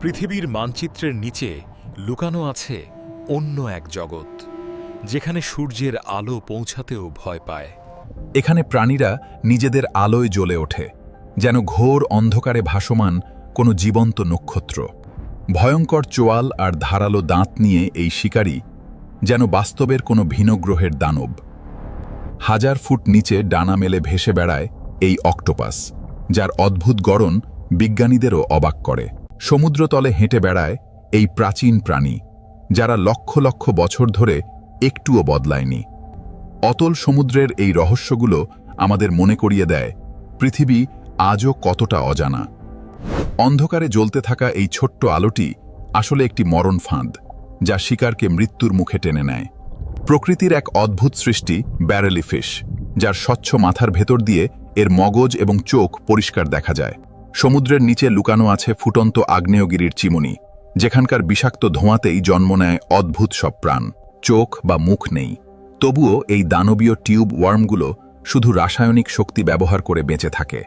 পৃথিবীর মানচিত্রের নিচে লুকানো আছে অন্য এক জগৎ, যেখানে সূর্যের আলো পৌঁছাতেও ভয় পায়। এখানে প্রাণীরা নিজেদের আলোয় জ্বলে ওঠে, যেন ঘোর অন্ধকারে ভাসমান কোনো জীবন্ত নক্ষত্র। ভয়ঙ্কর চোয়াল আর ধারালো দাঁত নিয়ে এই শিকারী যেন বাস্তবের কোনো ভিন্ন গ্রহের দানব। 1000 ফুট নিচে ডানা মেলে ভেসে বেড়ায় এই অক্টোপাস, যার অদ্ভুত গড়ন বিজ্ঞানীদেরও অবাক করে। সমুদ্রতলে হেঁটে বেড়ায় এই প্রাচীন প্রাণী, যারা লক্ষ লক্ষ বছর ধরে একটুও বদলায়নি। অতল সমুদ্রের এই রহস্যগুলো আমাদের মনে করিয়ে দেয় পৃথিবী আজও কতটা অজানা। অন্ধকারে জ্বলতে থাকা এই ছোট্ট আলোটি আসলে একটি মরণ ফাঁদ, যা শিকারকে মৃত্যুর মুখে টেনে নেয়। প্রকৃতির এক অদ্ভুত সৃষ্টি ব্যারেলি ফিশ, যার স্বচ্ছ মাথার ভেতর দিয়ে এর মগজ এবং চোখ পরিষ্কার দেখা যায়। সমুদ্রের নিচে লুকানো আছে ফুটন্ত আগ্নেয়গিরির চিমনি, যেখানকার বিষাক্ত ধোঁয়াতেই জন্ম নেয় অদ্ভুত সব প্রাণ। চোখ বা মুখ নেই, তবুও এই দানবীয় টিউব ওয়ার্মগুলো শুধু রাসায়নিক শক্তি ব্যবহার করে বেঁচে থাকে।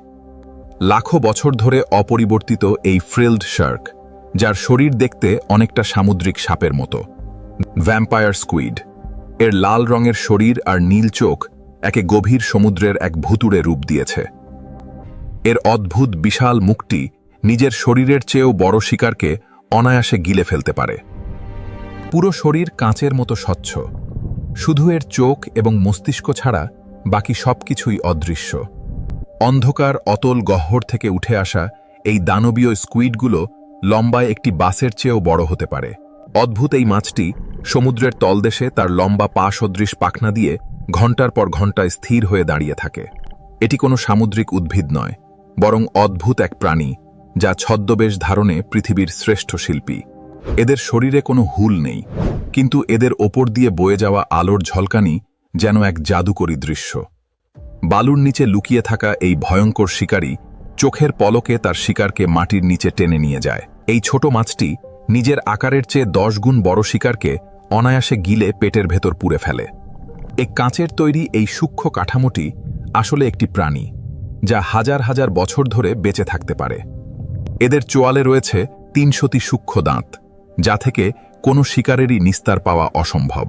লাখো বছর ধরে অপরিবর্তিত এই ফ্রিলড শার্ক, যার শরীর দেখতে অনেকটা সামুদ্রিক সাপের মতো। ভ্যাম্পায়ার স্কুইড, এর লাল রঙের শরীর আর নীল চোখ একে গভীর সমুদ্রের এক ভুতুড়ে রূপ দিয়েছে। এর অদ্ভুত বিশাল মুখটি নিজের শরীরের চেয়েও বড় শিকারকে অনায়াসে গিলে ফেলতে পারে। পুরো শরীর কাঁচের মতো স্বচ্ছ, শুধু এর চোখ এবং মস্তিষ্ক ছাড়া বাকি সবকিছুই অদৃশ্য। অন্ধকার অতল গহ্বর থেকে উঠে আসা এই দানবীয় স্কুইডগুলো লম্বায় একটি বাসের চেয়েও বড় হতে পারে। অদ্ভুত এই মাছটি সমুদ্রের তলদেশে তার লম্বা পা সদৃশ পাখনা দিয়ে ঘণ্টার পর ঘণ্টা স্থির হয়ে দাঁড়িয়ে থাকে। এটি কোনো সামুদ্রিক উদ্ভিদ নয়, বরং অদ্ভুত এক প্রাণী, যা ছদ্মবেশ ধারণে পৃথিবীর শ্রেষ্ঠ শিল্পী। এদের শরীরে কোনো হুল নেই, কিন্তু এদের ওপর দিয়ে বয়ে যাওয়া আলোর ঝলকানি যেন এক জাদুকরী দৃশ্য। বালুর নিচে লুকিয়ে থাকা এই ভয়ঙ্কর শিকারী চোখের পলকে তার শিকারকে মাটির নিচে টেনে নিয়ে যায়। এই ছোট মাছটি নিজের আকারের চেয়ে 10 গুণ বড় শিকারকে অনায়াসে গিলে পেটের ভেতর পুরে ফেলে। এই কাঁচের তৈরি এই সূক্ষ্ম কাঠামোটি আসলে একটি প্রাণী, যা হাজার হাজার বছর ধরে বেঁচে থাকতে পারে। এদের চোয়ালে রয়েছে 300টি সূক্ষ্ম দাঁত, যা থেকে কোনো শিকারেরই নিস্তার পাওয়া অসম্ভব।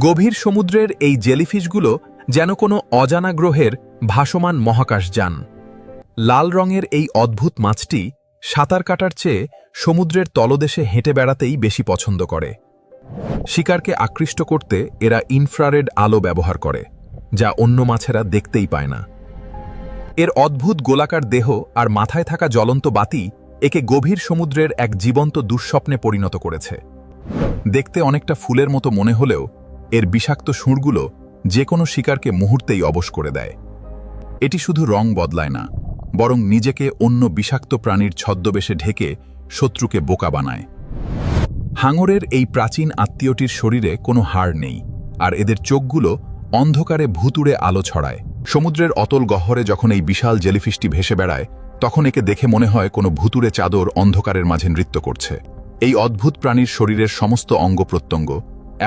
গভীর সমুদ্রের এই জেলিফিশগুলো যেন কোনো অজানা গ্রহের ভাসমান মহাকাশযান। লাল রঙের এই অদ্ভুত মাছটি সাঁতার কাটার চেয়ে সমুদ্রের তলদেশে হেঁটে বেড়াতেই বেশি পছন্দ করে। শিকারকে আকৃষ্ট করতে এরা ইনফ্রারেড আলো ব্যবহার করে, যা অন্য মাছেরা দেখতেই পায় না। এর অদ্ভুত গোলাকার দেহ আর মাথায় থাকা জ্বলন্ত বাতি একে গভীর সমুদ্রের এক জীবন্ত দুঃস্বপ্নে পরিণত করেছে। দেখতে অনেকটা ফুলের মতো মনে হলেও এর বিষাক্ত সুরগুলো যে কোনো শিকারকে মুহূর্তেই অবশ করে দেয়। এটি শুধু রং বদলায় না, বরং নিজেকে অন্য বিষাক্ত প্রাণীর ছদ্মবেশে ঢেকে শত্রুকে বোকা বানায়। হাঙরের এই প্রাচীন আত্মীয়টির শরীরে কোনো হাড় নেই, আর এদের চোখগুলো অন্ধকারে ভুতুড়ে আলো ছড়ায়। সমুদ্রের অতল গহ্বরে যখন এই বিশাল জেলিফিশটি ভেসে বেড়ায়, তখন একে দেখে মনে হয় কোনো ভুতুড়ে চাদর অন্ধকারের মাঝে নৃত্য করছে। এই অদ্ভুত প্রাণীর শরীরের সমস্ত অঙ্গ প্রত্যঙ্গ,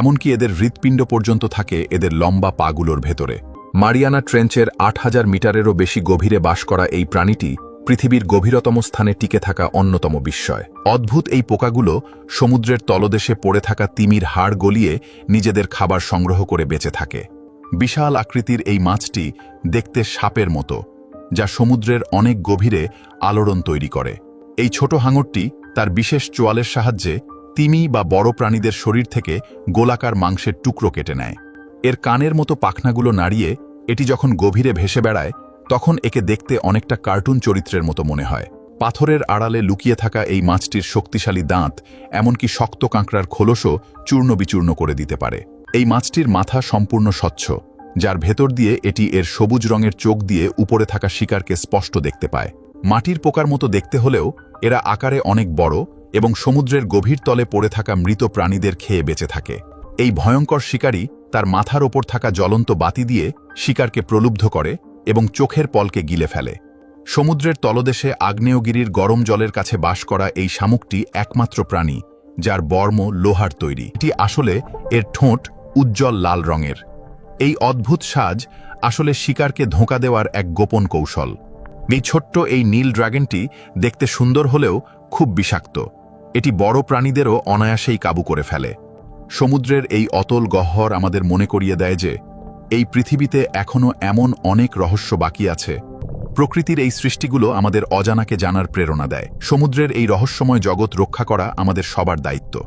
এমনকি এদের হৃৎপিণ্ড পর্যন্ত থাকে এদের লম্বা পাগুলোর ভেতরে। মারিয়ানা ট্রেঞ্চের 8000 মিটারেরও বেশি গভীরে বাস করা এই প্রাণীটি পৃথিবীর গভীরতম স্থানে টিকে থাকা অন্যতম বিস্ময়। অদ্ভুত এই পোকাগুলো সমুদ্রের তলদেশে পড়ে থাকা তিমির হাড় গলিয়ে নিজেদের খাবার সংগ্রহ করে বেঁচে থাকে। বিশাল আকৃতির এই মাছটি দেখতে সাপের মতো, যা সমুদ্রের অনেক গভীরে আলোড়ন তৈরি করে। এই ছোট হাঙরটি তার বিশেষ চোয়ালের সাহায্যে তিমি বা বড় প্রাণীদের শরীর থেকে গোলাকার মাংসের টুকরো কেটে নেয়। এর কানের মতো পাখনাগুলো নাড়িয়ে এটি যখন গভীরে ভেসে বেড়ায়, তখন একে দেখতে অনেকটা কার্টুন চরিত্রের মতো মনে হয়। পাথরের আড়ালে লুকিয়ে থাকা এই মাছটির শক্তিশালী দাঁত এমনকি শক্ত কাঁকড়ার খোলসও চূর্ণ বিচূর্ণ করে দিতে পারে। এই মাছটির মাথা সম্পূর্ণ স্বচ্ছ, যার ভেতর দিয়ে এটি এর সবুজ রঙের চোখ দিয়ে উপরে থাকা শিকারকে স্পষ্ট দেখতে পায়। মাটির পোকার মতো দেখতে হলেও এরা আকারে অনেক বড় এবং সমুদ্রের গভীর তলে পড়ে থাকা মৃত প্রাণীদের খেয়ে বেঁচে থাকে। এই ভয়ঙ্কর শিকারী তার মাথার ওপর থাকা জ্বলন্ত বাতি দিয়ে শিকারকে প্রলুব্ধ করে এবং চোখের পলকে গিলে ফেলে। সমুদ্রের তলদেশে আগ্নেয়গিরির গরম জলের কাছে বাস করা এই শামুকটি একমাত্র প্রাণী যার বর্ম লোহার তৈরি। এটি আসলে এর ঠোঁট উজ্জ্বল লাল রঙের। এই অদ্ভুত সাজ আসলে শিকারকে ধোঁকা দেওয়ার এক গোপন কৌশল। এই ছোট্ট এই নীল ড্রাগনটি দেখতে সুন্দর হলেও খুব বিষাক্ত। এটি বড় প্রাণীদেরও অনায়াসেই কাবু করে ফেলে। সমুদ্রের এই অতল গহ্বর আমাদের মনে করিয়ে দেয় যে এই পৃথিবীতে এখনও এমন অনেক রহস্য বাকি আছে। প্রকৃতির এই সৃষ্টিগুলো আমাদের অজানাকে জানার প্রেরণা দেয়। সমুদ্রের এই রহস্যময় জগৎ রক্ষা করা আমাদের সবার দায়িত্ব।